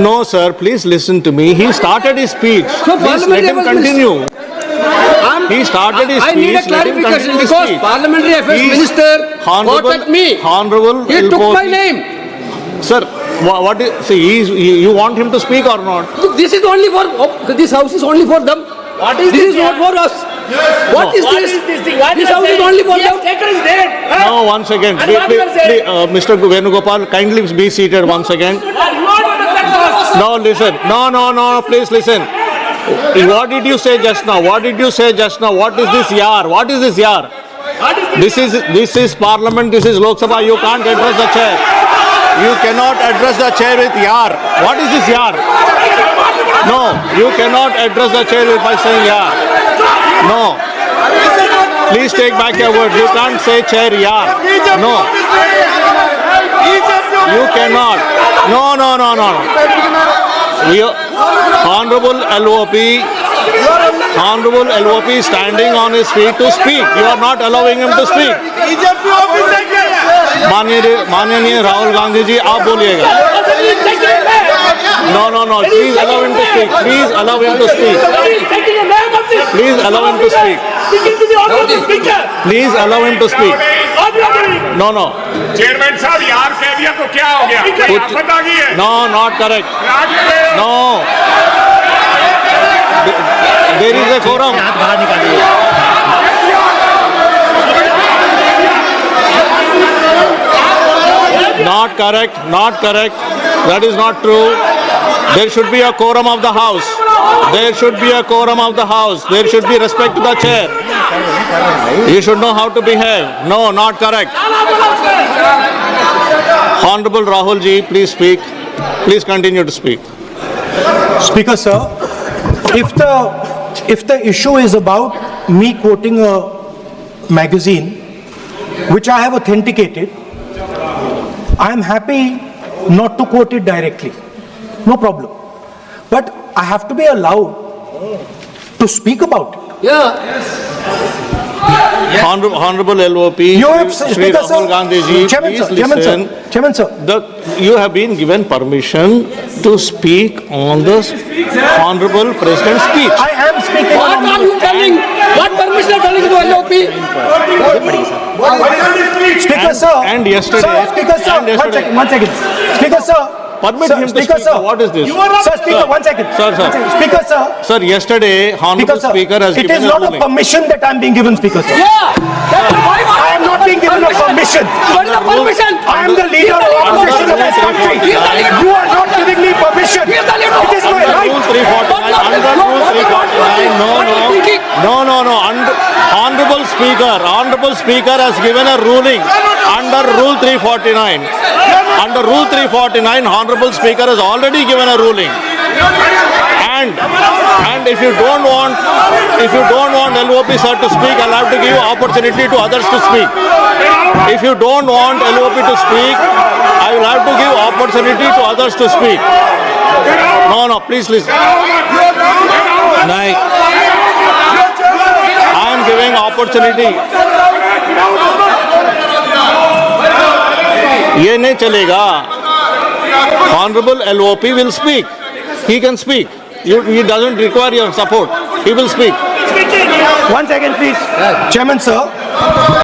No, sir, please listen to me. He started his speech. So Please let him continue. He started his I need a speech. Let him clarification continue his because speech. Parliamentary Affairs He's Minister quoted me. Honorable He took my LOP. name. Sir, what is, see, you want him to speak or not? Look, this is only for, this house is only for them. What is This this is not for us. What is What this? is this thing? What This you are house is saying? only for He has them. taken his name. Huh? No, one second. And what you are saying? Mr. Venugopal, kindly be seated one second. You are the person. No, listen. No, please listen. What did you say just now? What did you say just now? What is this yar? What is this yar? What is this? This is Parliament. This is Lok Sabha. You can't address the chair. You cannot address the chair with yar. What is this yar? No, you cannot address the chair by saying yar. No. Please take back your word. You can't say chair yar. No. You cannot. No. Honorable LOP is standing on his feet to speak. You are not allowing him to speak. माननीय राहुल गांधी जी आप बोलिएगा. No. Please allow him to speak. Please allow him to speak. Please allow him to speak. Please allow him to speak. No. Chairman साहब यार कह दिया तो क्या हो गया? कोई आफत आ गई है? No, not correct. No. There is a quorum. Not correct. That is not true. There should be a quorum of the house. There should be a quorum of the house. There should be respect to the chair. You should know how to behave. No, not correct. Honorable Rahul ji, please speak. Please continue to speak. Speaker, sir, if the issue is about me quoting a magazine which I have authenticated, I am happy not to quote it directly. No problem. But I have to be allowed to speak about it. Honorable LOP, You have, Shri Speaker, Rahul sir, Gandhi ji, Chairman, please sir, listen. Chairman, sir. You have been given permission to speak on the Honorable President's speech. I am speaking. What are you telling? What permission are telling to LOP? Speaker, sir. And yesterday. Sir, Speaker, sir. and yesterday- One second. Speaker, sir. Permit Sir, him to Speaker, speak. sir. What is this? Sir, Speaker, Sir. 1 second. Sir. One second. Speaker, sir. Sir, yesterday, Honorable Sir, Speaker has it given is not a ruling. permission that I am being given, Speaker, sir. I am not being given a permission. What is the permission? I am the leader of opposition of this country. You are not giving me permission. It is my Under right. Rule 349, under Rule 349, no. Honorable Speaker has given a ruling under Rule 349. Under Rule 349, Honorable Speaker has already given a ruling. And if you don't want LOP sir to speak, I'll have to give opportunity to others to speak. If you don't want LOP to speak, I will have to give opportunity to others to speak. No, please listen. Naik. I am giving opportunity. ये नहीं चलेगा. Honorable LOP will speak. He can speak. He doesn't require your support. He will speak. 1 second, please. Chairman, sir.